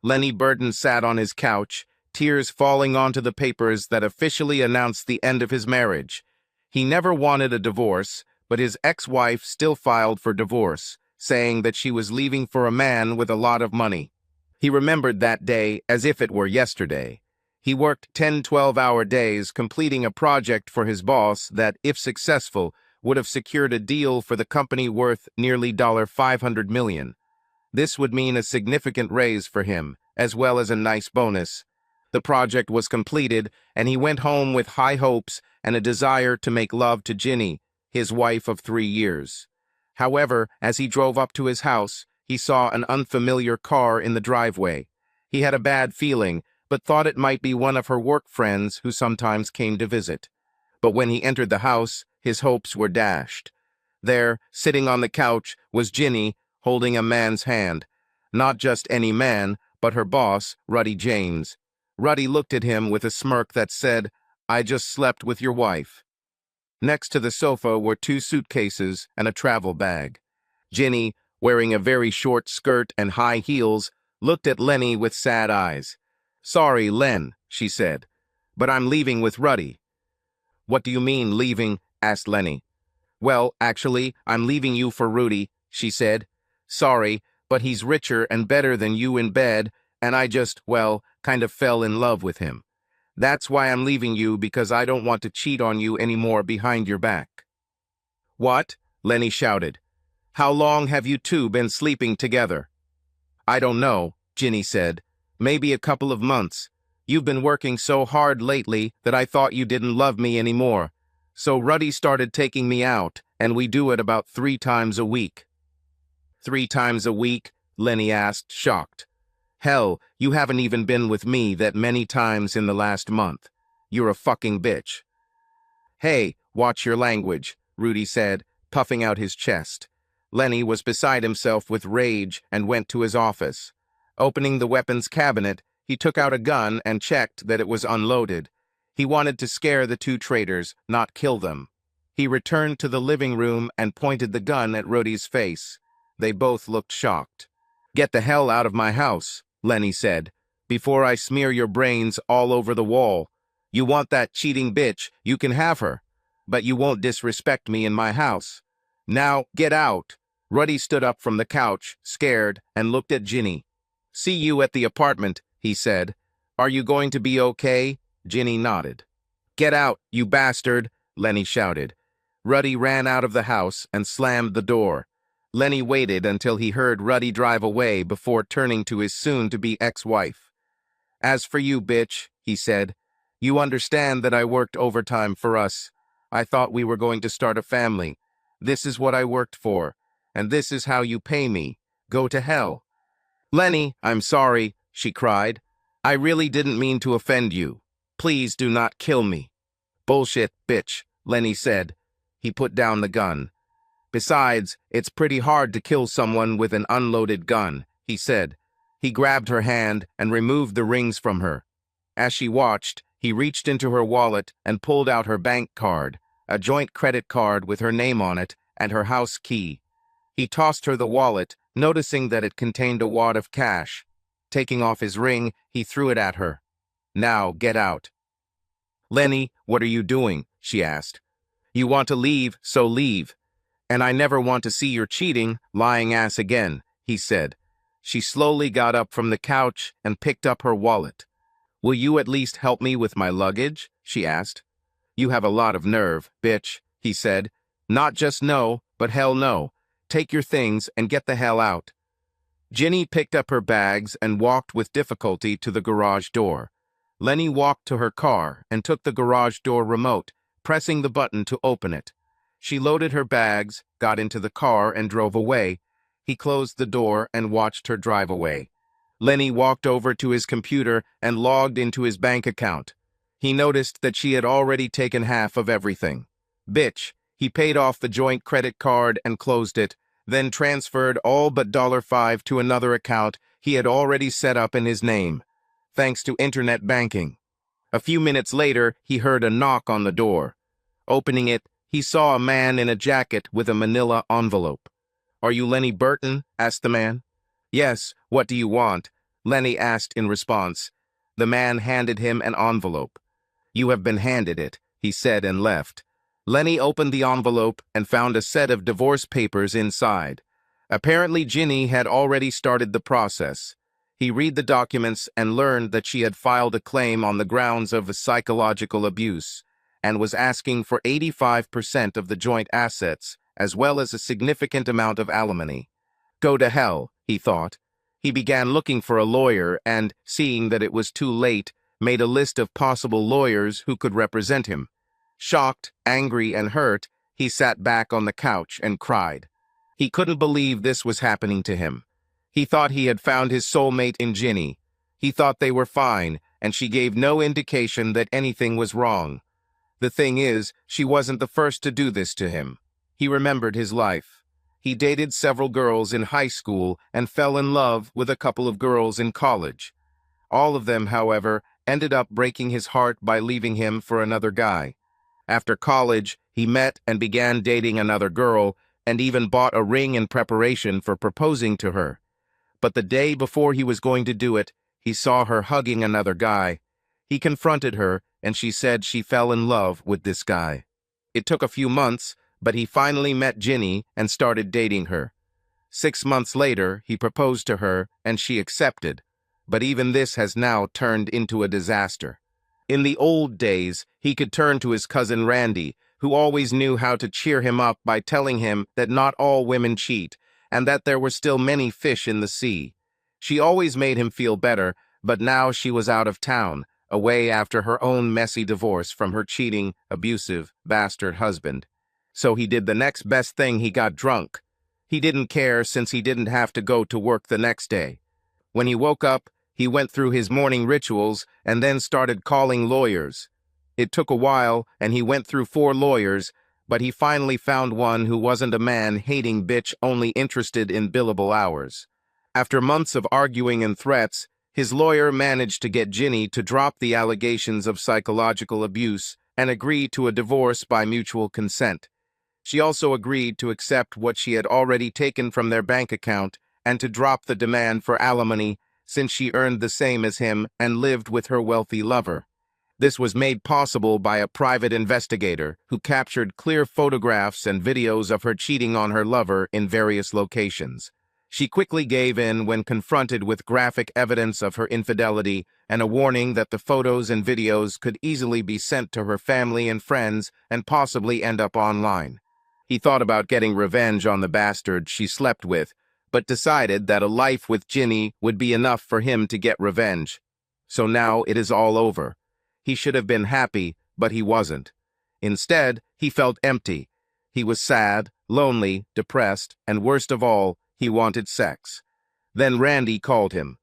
Lenny Burton sat on his couch, tears falling onto the papers that officially announced the end of his marriage. He never wanted a divorce, but his ex-wife still filed for divorce, saying that she was leaving for a man with a lot of money. He remembered that day as if it were yesterday. He worked 10 12-hour days completing a project for his boss that, if successful, would have secured a deal for the company worth nearly $500 million. This would mean a significant raise for him, as well as a nice bonus. The project was completed, and he went home with high hopes and a desire to make love to Ginny, his wife of 3 years. However, as he drove up to his house, he saw an unfamiliar car in the driveway. He had a bad feeling, but thought it might be one of her work friends who sometimes came to visit. But when he entered the house, his hopes were dashed. There, sitting on the couch, was Ginny, holding a man's hand. Not just any man, but her boss, Ruddy James. Ruddy looked at him with a smirk that said, "I just slept with your wife." Next to the sofa were 2 suitcases and a travel bag. Ginny, wearing a very short skirt and high heels, looked at Lenny with sad eyes. "Sorry, Len," she said, "but I'm leaving with Ruddy." "What do you mean, leaving?" asked Lenny. "Well, actually, I'm leaving you for Rudy," she said. "Sorry, but he's richer and better than you in bed, and I just, well, kind of fell in love with him. That's why I'm leaving you, because I don't want to cheat on you anymore behind your back." "What?" Lenny shouted. "How long have you two been sleeping together?" "I don't know," Ginny said. "Maybe a couple of months. You've been working so hard lately that I thought you didn't love me anymore. So Ruddy started taking me out, and we do it about 3 times a week." "3 times a week?" Lenny asked, shocked. "Hell, you haven't even been with me that many times in the last month. You're a fucking bitch." "Hey, watch your language," Rudy said, puffing out his chest. Lenny was beside himself with rage and went to his office. Opening the weapons cabinet, he took out a gun and checked that it was unloaded. He wanted to scare the 2 traitors, not kill them. He returned to the living room and pointed the gun at Rudy's face. They both looked shocked. "Get the hell out of my house," Lenny said, "before I smear your brains all over the wall. You want that cheating bitch, you can have her. But you won't disrespect me in my house. Now, get out." Ruddy stood up from the couch, scared, and looked at Ginny. "See you at the apartment," he said. "Are you going to be okay?" Ginny nodded. "Get out, you bastard," Lenny shouted. Ruddy ran out of the house and slammed the door. Lenny waited until he heard Ruddy drive away before turning to his soon-to-be ex-wife. "As for you, bitch," he said, "you understand that I worked overtime for us. I thought we were going to start a family. This is what I worked for, and this is how you pay me. Go to hell." "Lenny, I'm sorry," she cried. "I really didn't mean to offend you. Please do not kill me." "Bullshit, bitch," Lenny said. He put down the gun. "Besides, it's pretty hard to kill someone with an unloaded gun," he said. He grabbed her hand and removed the rings from her. As she watched, he reached into her wallet and pulled out her bank card, a joint credit card with her name on it and her house key. He tossed her the wallet, noticing that it contained a wad of cash. Taking off his ring, he threw it at her. "Now, get out." "Lenny, what are you doing?" she asked. "You want to leave, so leave. And I never want to see your cheating, lying ass again," he said. She slowly got up from the couch and picked up her wallet. "Will you at least help me with my luggage?" she asked. "You have a lot of nerve, bitch," he said. "Not just no, but hell no. Take your things and get the hell out." Ginny picked up her bags and walked with difficulty to the garage door. Lenny walked to her car and took the garage door remote, pressing the button to open it. She loaded her bags, got into the car, and drove away. He closed the door and watched her drive away. Lenny walked over to his computer and logged into his bank account. He noticed that she had already taken half of everything. Bitch, he paid off the joint credit card and closed it, then transferred all but $5 to another account he had already set up in his name, thanks to internet banking. A few minutes later, he heard a knock on the door. Opening it, he saw a man in a jacket with a manila envelope. "Are you Lenny Burton?" asked the man. "Yes, what do you want?" Lenny asked in response. The man handed him an envelope. "You have been handed it," he said and left. Lenny opened the envelope and found a set of divorce papers inside. Apparently, Ginny had already started the process. He read the documents and learned that she had filed a claim on the grounds of psychological abuse and was asking for 85% of the joint assets, as well as a significant amount of alimony. Go to hell, he thought. He began looking for a lawyer and, seeing that it was too late, made a list of possible lawyers who could represent him. Shocked, angry, and hurt, he sat back on the couch and cried. He couldn't believe this was happening to him. He thought he had found his soulmate in Ginny. He thought they were fine, and she gave no indication that anything was wrong. The thing is, she wasn't the first to do this to him. He remembered his life. He dated several girls in high school and fell in love with a couple of girls in college. All of them, however, ended up breaking his heart by leaving him for another guy. After college, he met and began dating another girl, and even bought a ring in preparation for proposing to her. But the day before he was going to do it, he saw her hugging another guy. He confronted her, and she said she fell in love with this guy. It took a few months, but he finally met Ginny and started dating her. 6 months later, he proposed to her, and she accepted. But even this has now turned into a disaster. In the old days, he could turn to his cousin Randy, who always knew how to cheer him up by telling him that not all women cheat, and that there were still many fish in the sea. She always made him feel better, but now she was out of town, away after her own messy divorce from her cheating, abusive, bastard husband. So he did the next best thing. He got drunk. He didn't care since he didn't have to go to work the next day. When he woke up, he went through his morning rituals and then started calling lawyers. It took a while, and he went through 4 lawyers, but he finally found one who wasn't a man-hating bitch only interested in billable hours. After months of arguing and threats, his lawyer managed to get Ginny to drop the allegations of psychological abuse and agree to a divorce by mutual consent. She also agreed to accept what she had already taken from their bank account and to drop the demand for alimony since she earned the same as him and lived with her wealthy lover. This was made possible by a private investigator who captured clear photographs and videos of her cheating on her lover in various locations. She quickly gave in when confronted with graphic evidence of her infidelity and a warning that the photos and videos could easily be sent to her family and friends and possibly end up online. He thought about getting revenge on the bastard she slept with, but decided that a life with Ginny would be enough for him to get revenge. So now it is all over. He should have been happy, but he wasn't. Instead, he felt empty. He was sad, lonely, depressed, and worst of all, he wanted sex. Then Randy called him.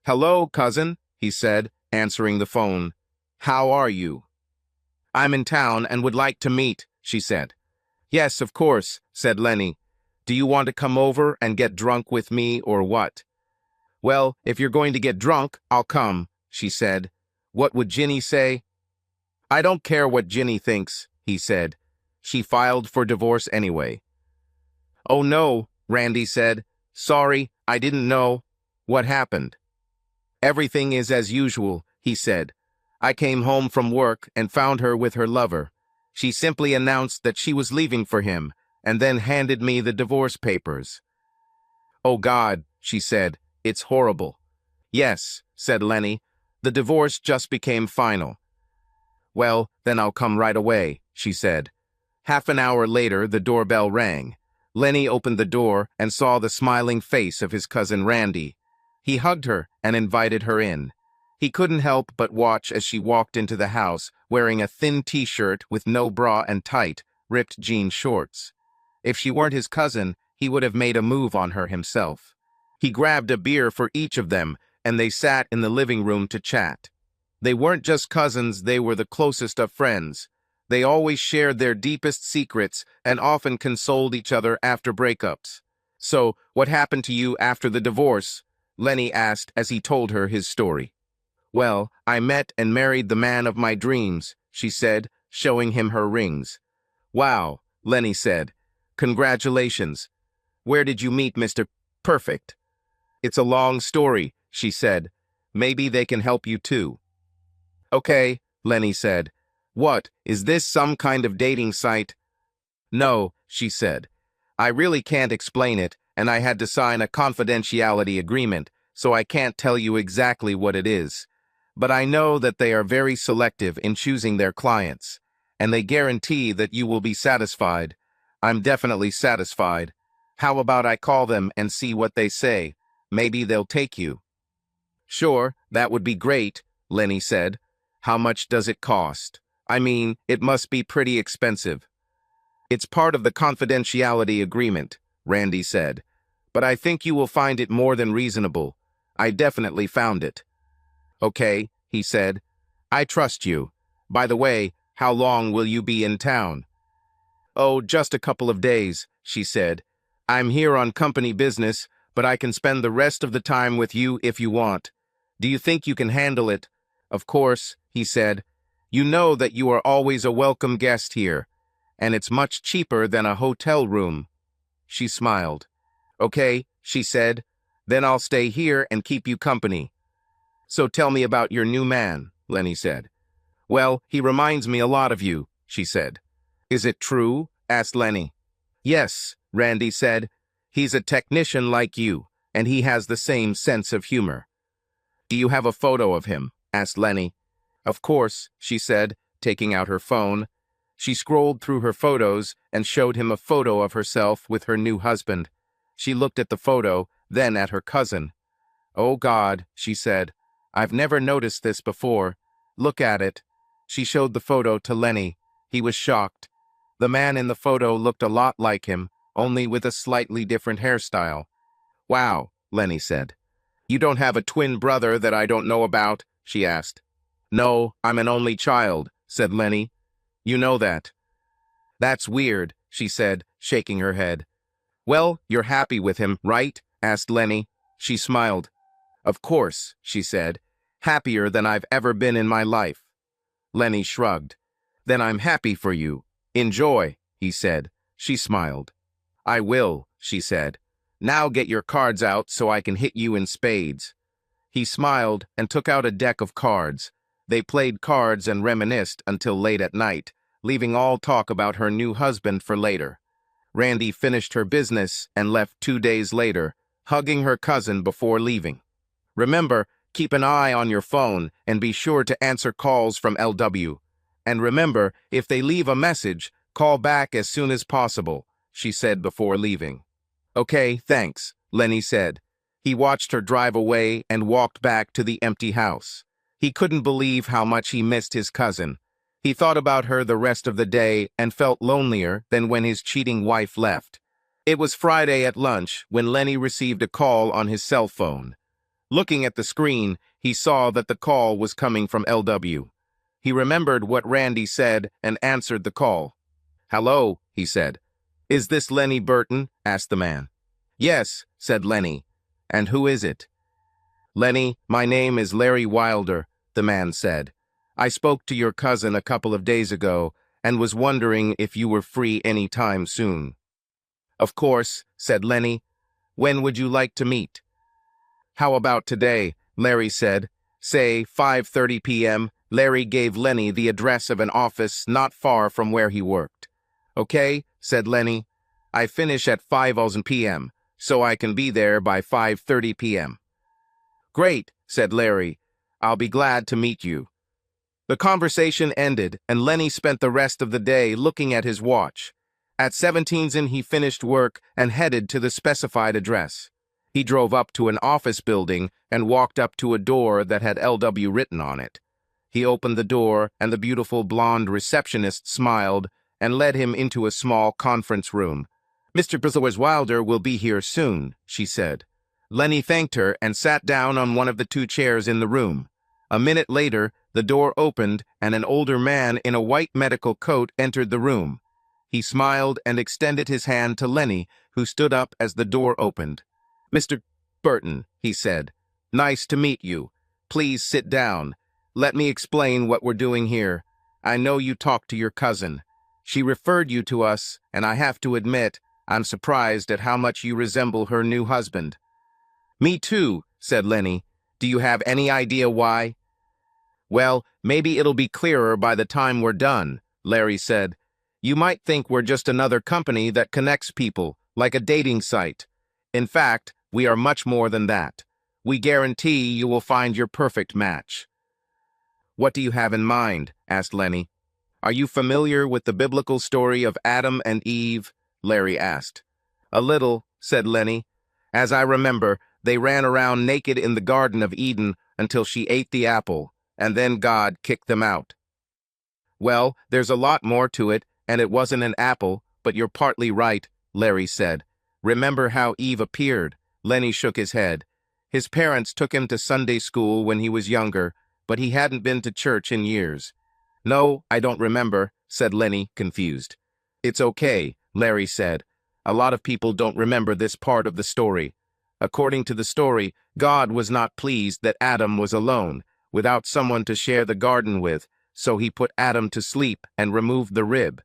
"Hello, cousin," he said, answering the phone. "How are you?" "I'm in town and would like to meet," she said. "Yes, of course," said Lenny. "Do you want to come over and get drunk with me or what?" "Well, if you're going to get drunk, I'll come," she said. What would Ginny say? "I don't care what Ginny thinks," he said. She filed for divorce anyway. "Oh no," Randy said. "Sorry, I didn't know. What happened?" "Everything is as usual," he said. "I came home from work and found her with her lover. She simply announced that she was leaving for him and then handed me the divorce papers." "Oh God," she said. "It's horrible." "Yes," said Lenny. "The divorce just became final." "Well, then I'll come right away," she said. Half an hour later, the doorbell rang. Lenny opened the door and saw the smiling face of his cousin Randy. He hugged her and invited her in. He couldn't help but watch as she walked into the house, wearing a thin t-shirt with no bra and tight, ripped jean shorts. If she weren't his cousin, he would have made a move on her himself. He grabbed a beer for each of them, and they sat in the living room to chat. They weren't just cousins, they were the closest of friends. They always shared their deepest secrets and often consoled each other after breakups. "So, what happened to you after the divorce?" Lenny asked as he told her his story. "Well, I met and married the man of my dreams," she said, showing him her rings. "Wow," Lenny said. "Congratulations. Where did you meet Mr. Perfect?" "It's a long story," she said. Maybe they can help you too. Okay, Lenny said. What, is this some kind of dating site? No, she said. I really can't explain it, and I had to sign a confidentiality agreement, so I can't tell you exactly what it is. But I know that they are very selective in choosing their clients, and they guarantee that you will be satisfied. I'm definitely satisfied. How about I call them and see what they say? Maybe they'll take you. Sure, that would be great, Lenny said. How much does it cost? I mean, it must be pretty expensive. It's part of the confidentiality agreement, Randy said. But I think you will find it more than reasonable. I definitely found it. Okay, he said. I trust you. By the way, how long will you be in town? Oh, just a couple of days, she said. I'm here on company business, but I can spend the rest of the time with you if you want. Do you think you can handle it? Of course, he said. You know that you are always a welcome guest here, and it's much cheaper than a hotel room. She smiled. Okay, she said. Then I'll stay here and keep you company. So tell me about your new man, Lenny said. Well, he reminds me a lot of you, she said. Is it true? Asked Lenny. Yes, Randy said. He's a technician like you, and he has the same sense of humor. Do you have a photo of him? Asked Lenny. Of course, she said, taking out her phone. She scrolled through her photos and showed him a photo of herself with her new husband. She looked at the photo, then at her cousin. Oh God, she said. I've never noticed this before. Look at it. She showed the photo to Lenny. He was shocked. The man in the photo looked a lot like him, only with a slightly different hairstyle. Wow, Lenny said. You don't have a twin brother that I don't know about? She asked. No, I'm an only child, said Lenny. You know that. That's weird, she said, shaking her head. Well, you're happy with him, right? Asked Lenny. She smiled. Of course, she said. Happier than I've ever been in my life. Lenny shrugged. Then I'm happy for you. Enjoy, he said. She smiled. I will, she said. Now get your cards out so I can hit you in spades. He smiled and took out a deck of cards. They played cards and reminisced until late at night, leaving all talk about her new husband for later. Randy finished her business and left 2 days later, hugging her cousin before leaving. Remember, keep an eye on your phone and be sure to answer calls from LW. And remember, if they leave a message, call back as soon as possible, she said before leaving. Okay, thanks, Lenny said. He watched her drive away and walked back to the empty house. He couldn't believe how much he missed his cousin. He thought about her the rest of the day and felt lonelier than when his cheating wife left. It was Friday at lunch when Lenny received a call on his cell phone. Looking at the screen, he saw that the call was coming from LW. He remembered what Randy said and answered the call. Hello, he said. Is this Lenny Burton? Asked the man. Yes, said Lenny. And who is it? Lenny, my name is Larry Wilder, the man said. I spoke to your cousin a couple of days ago and was wondering if you were free any time soon. Of course, said Lenny. When would you like to meet? How about today? Larry said. Say 5:30 p.m. Larry gave Lenny the address of an office not far from where he worked. Okay, said Lenny. I finish at 5:00 p.m., so I can be there by 5:30 p.m. Great, said Larry. I'll be glad to meet you. The conversation ended, and Lenny spent the rest of the day looking at his watch. At 17 he finished work and headed to the specified address. He drove up to an office building and walked up to a door that had LW written on it. He opened the door, and the beautiful blonde receptionist smiled and led him into a small conference room. Mr. Brizowers Wilder will be here soon, she said. Lenny thanked her and sat down on one of the 2 chairs in the room. A minute later, the door opened and an older man in a white medical coat entered the room. He smiled and extended his hand to Lenny, who stood up as the door opened. Mr. Burton, he said, nice to meet you. Please sit down. Let me explain what we're doing here. I know you talked to your cousin. She referred you to us, and I have to admit, I'm surprised at how much you resemble her new husband. Me too, said Lenny. Do you have any idea why? Well, maybe it'll be clearer by the time we're done, Larry said. You might think we're just another company that connects people, like a dating site. In fact, we are much more than that. We guarantee you will find your perfect match. What do you have in mind? Asked Lenny. Are you familiar with the biblical story of Adam and Eve? Larry asked. A little, said Lenny. As I remember, they ran around naked in the Garden of Eden until she ate the apple, and then God kicked them out. Well, there's a lot more to it, and it wasn't an apple, but you're partly right, Larry said. Remember how Eve appeared? Lenny shook his head. His parents took him to Sunday school when he was younger, but he hadn't been to church in years. No, I don't remember, said Lenny, confused. It's okay, Larry said. A lot of people don't remember this part of the story. According to the story, God was not pleased that Adam was alone, without someone to share the garden with, so he put Adam to sleep and removed the rib.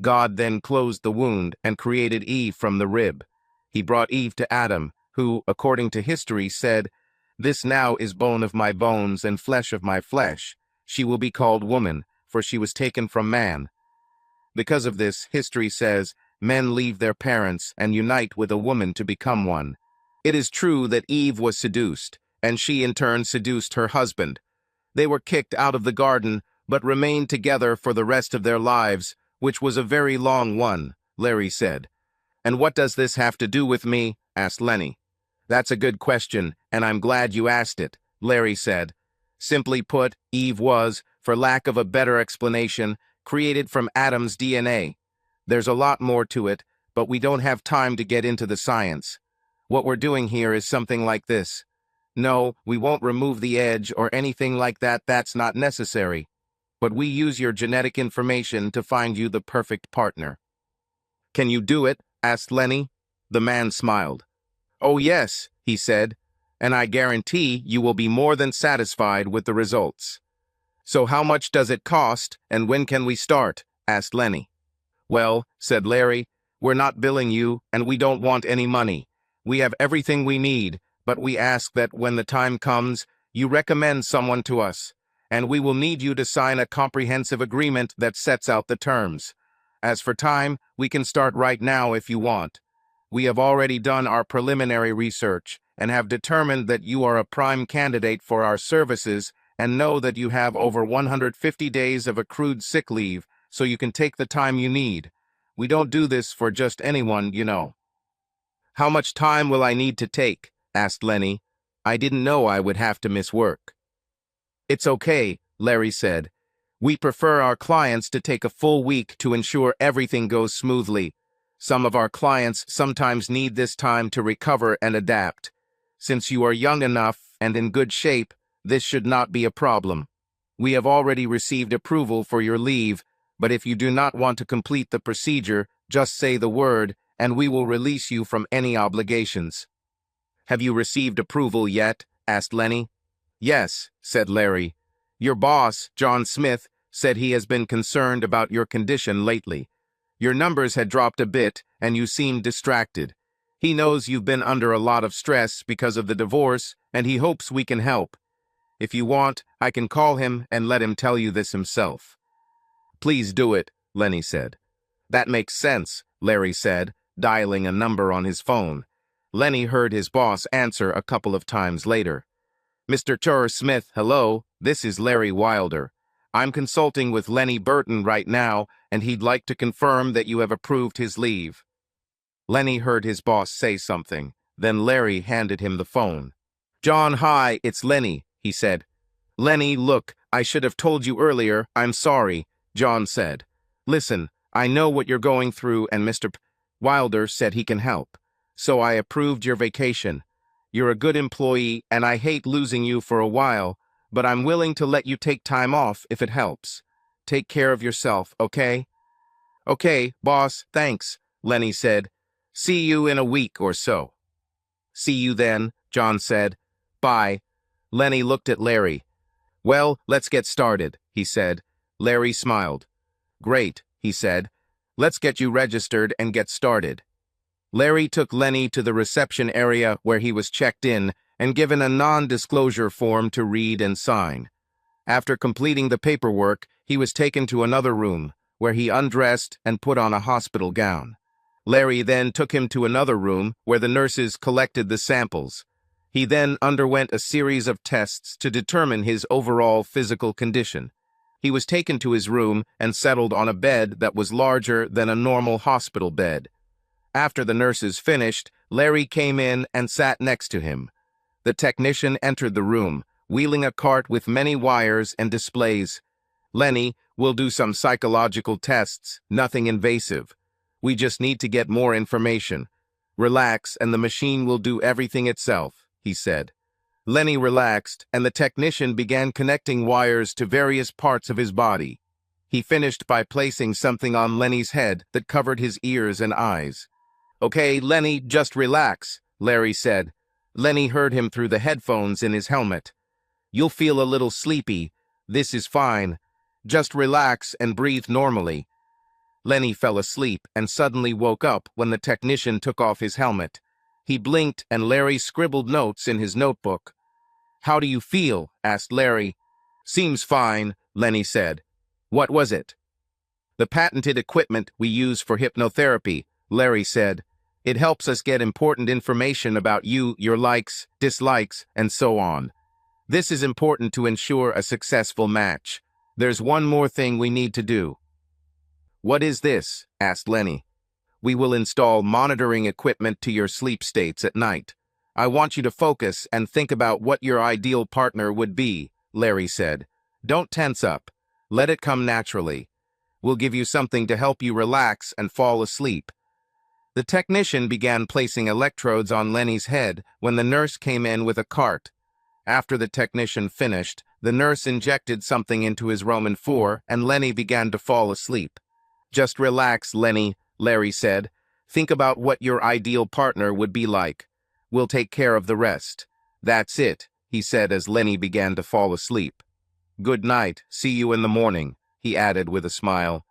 God then closed the wound and created Eve from the rib. He brought Eve to Adam, who, according to history, said, "This now is bone of my bones and flesh of my flesh. She will be called woman, for she was taken from man." Because of this, history says, men leave their parents and unite with a woman to become one. It is true that Eve was seduced, and she in turn seduced her husband. They were kicked out of the garden, but remained together for the rest of their lives, which was a very long one, Larry said. And what does this have to do with me? Asked Lenny. That's a good question, and I'm glad you asked it, Larry said. Simply put, Eve was, for lack of a better explanation, created from Adam's DNA. There's a lot more to it, but we don't have time to get into the science. What we're doing here is something like this. No, we won't remove the edge or anything like that, that's not necessary. But we use your genetic information to find you the perfect partner. Can you do it? Asked Lenny. The man smiled. Oh yes, he said, and I guarantee you will be more than satisfied with the results. So how much does it cost, and when can we start? Asked Lenny. Well, said Larry, we're not billing you, and we don't want any money. We have everything we need, but we ask that when the time comes, you recommend someone to us, and we will need you to sign a comprehensive agreement that sets out the terms. As for time, we can start right now if you want. We have already done our preliminary research and have determined that you are a prime candidate for our services and know that you have over 150 days of accrued sick leave, so you can take the time you need. We don't do this for just anyone, you know. How much time will I need to take? Asked Lenny. I didn't know I would have to miss work. It's okay, Larry said. We prefer our clients to take a full week to ensure everything goes smoothly. Some of our clients sometimes need this time to recover and adapt. Since you are young enough and in good shape, this should not be a problem. We have already received approval for your leave, but if you do not want to complete the procedure, just say the word, and we will release you from any obligations. Have you received approval yet? Asked Lenny. Yes, said Larry. Your boss, John Smith, said he has been concerned about your condition lately. Your numbers had dropped a bit, and you seemed distracted. He knows you've been under a lot of stress because of the divorce, and he hopes we can help. If you want, I can call him and let him tell you this himself. Please do it, Lenny said. That makes sense, Larry said, dialing a number on his phone. Lenny heard his boss answer a couple of times later. Mr. Chur Smith, hello, this is Larry Wilder. I'm consulting with Lenny Burton right now, and he'd like to confirm that you have approved his leave. Lenny heard his boss say something. Then Larry handed him the phone. John, hi, it's Lenny, he said. Lenny, look, I should have told you earlier, I'm sorry, John said. Listen, I know what you're going through, and Mr. Wilder said he can help. So I approved your vacation. You're a good employee, and I hate losing you for a while, but I'm willing to let you take time off if it helps. Take care of yourself, okay? Okay, boss, thanks, Lenny said. See you in a week or so. See you then, John said. Bye. Lenny looked at Larry. Well, let's get started, he said. Larry smiled. Great, he said. Let's get you registered and get started. Larry took Lenny to the reception area where he was checked in and given a non-disclosure form to read and sign. After completing the paperwork, he was taken to another room, where he undressed and put on a hospital gown. Larry then took him to another room where the nurses collected the samples. He then underwent a series of tests to determine his overall physical condition. He was taken to his room and settled on a bed that was larger than a normal hospital bed. After the nurses finished, Larry came in and sat next to him. The technician entered the room, wheeling a cart with many wires and displays. "Lenny, we'll do some psychological tests, nothing invasive. We just need to get more information. Relax, and the machine will do everything itself," he said. Lenny relaxed, and the technician began connecting wires to various parts of his body. He finished by placing something on Lenny's head that covered his ears and eyes. "Okay, Lenny, just relax," Larry said. Lenny heard him through the headphones in his helmet. "You'll feel a little sleepy. This is fine. Just relax and breathe normally." Lenny fell asleep and suddenly woke up when the technician took off his helmet. He blinked and Larry scribbled notes in his notebook. "How do you feel?" asked Larry. "Seems fine," Lenny said. "What was it?" "The patented equipment we use for hypnotherapy," Larry said. "It helps us get important information about you, your likes, dislikes, and so on. This is important to ensure a successful match. There's one more thing we need to do." "What is this?" asked Lenny. "We will install monitoring equipment to your sleep states at night. I want you to focus and think about what your ideal partner would be," Larry said. "Don't tense up. Let it come naturally. We'll give you something to help you relax and fall asleep." The technician began placing electrodes on Lenny's head when the nurse came in with a cart. After the technician finished, the nurse injected something into his Roman 4 and Lenny began to fall asleep. "Just relax, Lenny," Larry said. "Think about what your ideal partner would be like. We'll take care of the rest." "That's it," he said as Lenny began to fall asleep. "Good night, see you in the morning," he added with a smile.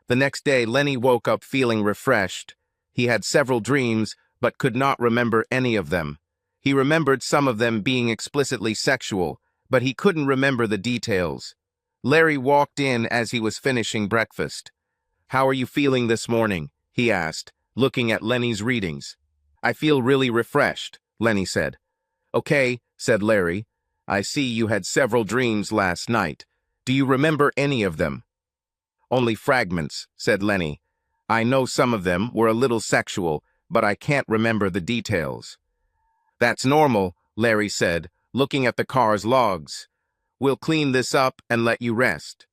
The next day, Lenny woke up feeling refreshed. He had several dreams, but could not remember any of them. He remembered some of them being explicitly sexual, but he couldn't remember the details. Larry walked in as he was finishing breakfast. "How are you feeling this morning?" he asked, looking at Lenny's readings. "I feel really refreshed," Lenny said. "Okay," said Larry. "I see you had several dreams last night. Do you remember any of them?" "Only fragments," said Lenny. "I know some of them were a little sexual, but I can't remember the details." "That's normal," Larry said, looking at the car's logs. "We'll clean this up and let you rest.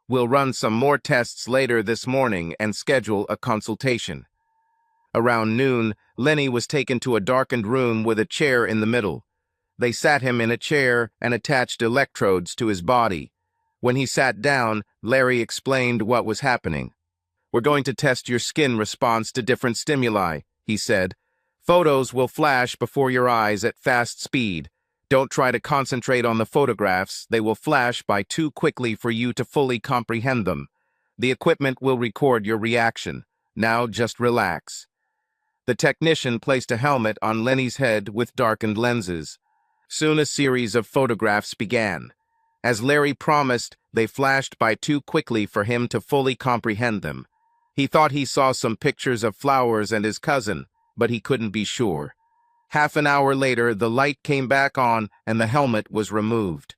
We'll run some more tests later this morning and schedule a consultation." Around noon, Lenny was taken to a darkened room with a chair in the middle. They sat him in a chair and attached electrodes to his body. When he sat down, Larry explained what was happening. "We're going to test your skin response to different stimuli," he said. "Photos will flash before your eyes at fast speed. Don't try to concentrate on the photographs. They will flash by too quickly for you to fully comprehend them. The equipment will record your reaction. Now just relax." The technician placed a helmet on Lenny's head with darkened lenses. Soon a series of photographs began. As Larry promised, they flashed by too quickly for him to fully comprehend them. He thought he saw some pictures of flowers and his cousin, but he couldn't be sure. Half an hour later, the light came back on and the helmet was removed.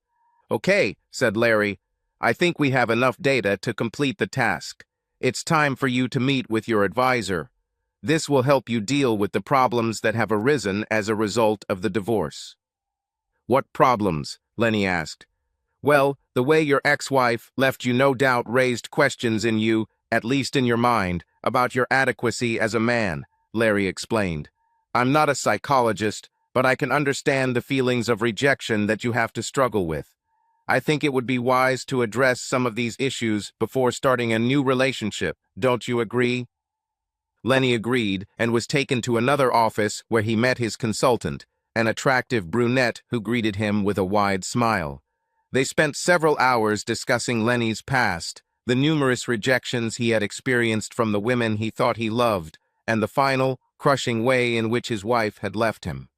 "Okay," said Larry. "I think we have enough data to complete the task. It's time for you to meet with your advisor. This will help you deal with the problems that have arisen as a result of the divorce." "What problems?" Lenny asked. "Well, the way your ex-wife left you no doubt raised questions in you, at least in your mind, about your adequacy as a man," Larry explained. "I'm not a psychologist, but I can understand the feelings of rejection that you have to struggle with. I think it would be wise to address some of these issues before starting a new relationship. Don't you agree?" Lenny agreed and was taken to another office where he met his consultant, an attractive brunette who greeted him with a wide smile. They spent several hours discussing Lenny's past, the numerous rejections he had experienced from the women he thought he loved, and the final, crushing way in which his wife had left him.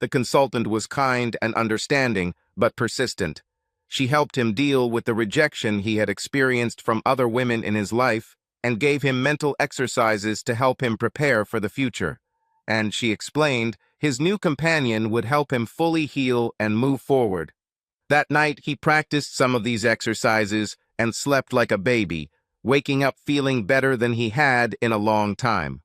The consultant was kind and understanding, but persistent. She helped him deal with the rejection he had experienced from other women in his life and gave him mental exercises to help him prepare for the future. And she explained, his new companion would help him fully heal and move forward. That night, he practiced some of these exercises and slept like a baby, waking up feeling better than he had in a long time.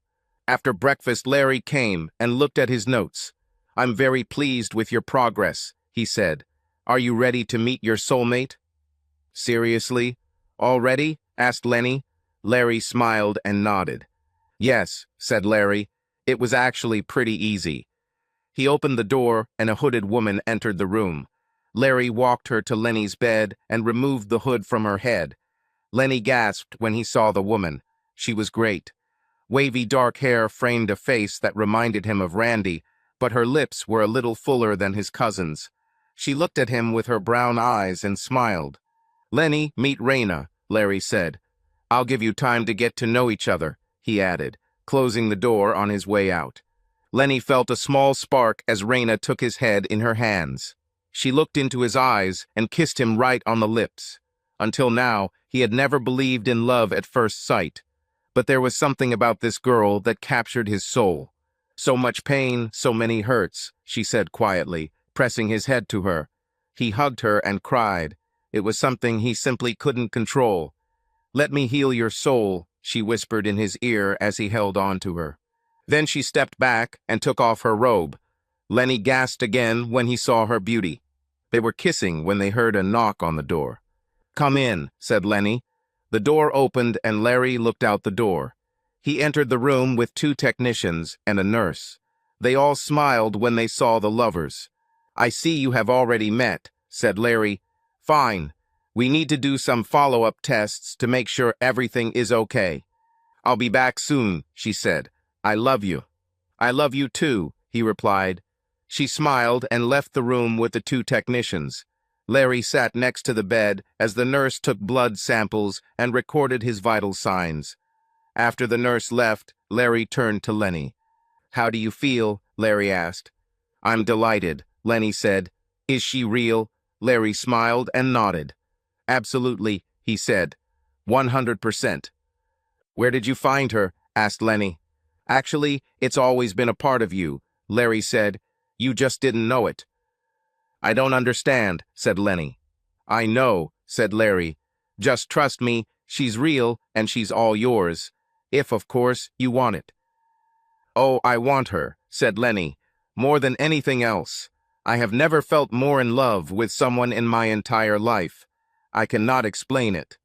After breakfast, Larry came and looked at his notes. "I'm very pleased with your progress," he said. "Are you ready to meet your soulmate?" "Seriously? Already?" asked Lenny. Larry smiled and nodded. "Yes," said Larry. "It was actually pretty easy." He opened the door and a hooded woman entered the room. Larry walked her to Lenny's bed and removed the hood from her head. Lenny gasped when he saw the woman. She was great. Wavy dark hair framed a face that reminded him of Randy, but her lips were a little fuller than his cousin's. She looked at him with her brown eyes and smiled. "Lenny, meet Raina," Larry said. "I'll give you time to get to know each other," he added, closing the door on his way out. Lenny felt a small spark as Raina took his head in her hands. She looked into his eyes and kissed him right on the lips. Until now, he had never believed in love at first sight. But there was something about this girl that captured his soul. "So much pain, so many hurts," she said quietly, pressing his head to her. He hugged her and cried. It was something he simply couldn't control. "Let me heal your soul," she whispered in his ear as he held on to her. Then she stepped back and took off her robe. Lenny gasped again when he saw her beauty. They were kissing when they heard a knock on the door. "Come in," said Lenny. The door opened and Larry looked out the door. He entered the room with 2 technicians and a nurse. They all smiled when they saw the lovers. "I see you have already met," said Larry. "Fine. We need to do some follow-up tests to make sure everything is okay." "I'll be back soon," she said. "I love you." "I love you too," he replied. She smiled and left the room with the 2 technicians. Larry sat next to the bed as the nurse took blood samples and recorded his vital signs. After the nurse left, Larry turned to Lenny. "How do you feel?" Larry asked. "I'm delighted," Lenny said. "Is she real?" Larry smiled and nodded. "Absolutely," he said. 100%. "Where did you find her?" asked Lenny. "Actually, it's always been a part of you," Larry said. "You just didn't know it." "I don't understand," said Lenny. "I know," said Larry. "Just trust me, she's real and she's all yours. If, of course, you want it." "Oh, I want her," said Lenny. "More than anything else. I have never felt more in love with someone in my entire life. I cannot explain it."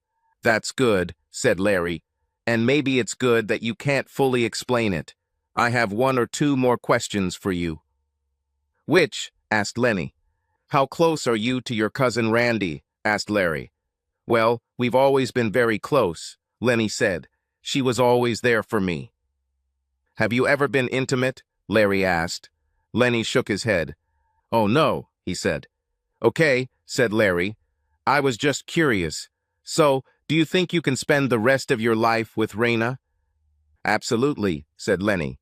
"That's good," said Larry. "And maybe it's good that you can't fully explain it. I have 1 or 2 more questions for you." "Which?" asked Lenny. "How close are you to your cousin Randy?" asked Larry. "Well, we've always been very close," Lenny said. "She was always there for me." "Have you ever been intimate?" Larry asked. Lenny shook his head. "Oh, no," he said. "Okay," said Larry. "I was just curious. So, do you think you can spend the rest of your life with Raina?" "Absolutely," said Lenny.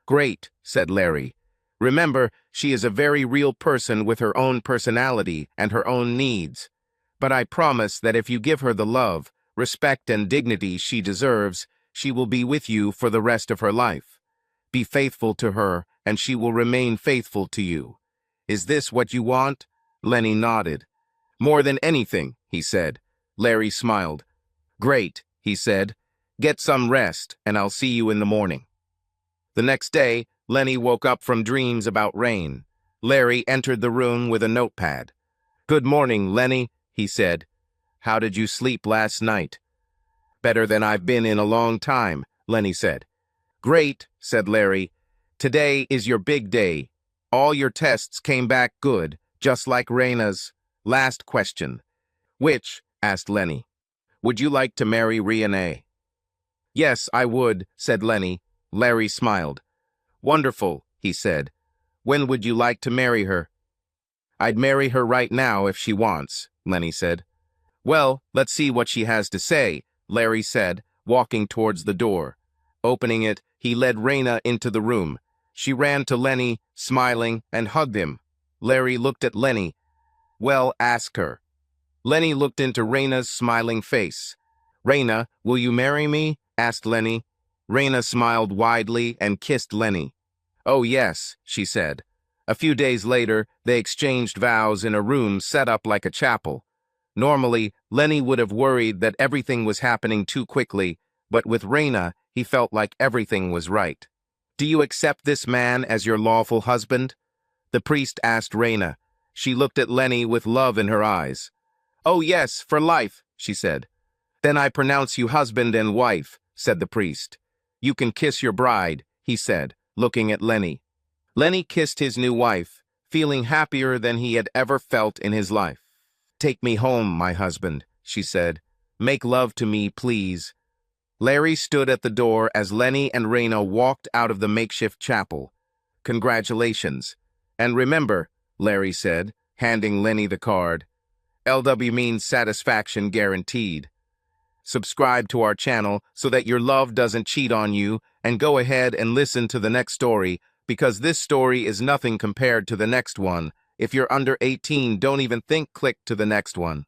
"Great," said Larry. "Remember, she is a very real person with her own personality and her own needs. But I promise that if you give her the love, respect, and dignity she deserves, she will be with you for the rest of her life. Be faithful to her, and she will remain faithful to you. Is this what you want?" Lenny nodded. "More than anything," he said. Larry smiled. "Great," he said. "Get some rest, and I'll see you in the morning." The next day, Lenny woke up from dreams about rain. Larry entered the room with a notepad. "Good morning, Lenny," he said. "How did you sleep last night?" "Better than I've been in a long time," Lenny said. "Great," said Larry. "Today is your big day. All your tests came back good, just like Raina's. Last question." "Which?" asked Lenny. "Would you like to marry Rianne?" "Yes, I would," said Lenny. Larry smiled. "Wonderful," he said. "When would you like to marry her?" "I'd marry her right now if she wants," Lenny said. "Well, let's see what she has to say," Larry said, walking towards the door. Opening it, he led Raina into the room. She ran to Lenny, smiling, and hugged him. Larry looked at Lenny. "Well, ask her." Lenny looked into Raina's smiling face. "Raina, will you marry me?" asked Lenny. Raina smiled widely and kissed Lenny. "Oh yes," she said. A few days later, they exchanged vows in a room set up like a chapel. Normally, Lenny would have worried that everything was happening too quickly, but with Raina, he felt like everything was right. "Do you accept this man as your lawful husband?" the priest asked Raina. She looked at Lenny with love in her eyes. "Oh yes, for life," she said. "Then I pronounce you husband and wife," said the priest. "You can kiss your bride," he said, looking at Lenny. Lenny kissed his new wife, feeling happier than he had ever felt in his life. "Take me home, my husband," she said. "Make love to me, please." Larry stood at the door as Lenny and Raina walked out of the makeshift chapel. "Congratulations. And remember," Larry said, handing Lenny the card, "LW means satisfaction guaranteed." Subscribe to our channel so that your love doesn't cheat on you, and go ahead and listen to the next story, because this story is nothing compared to the next one. If you're under 18, don't even click to the next one.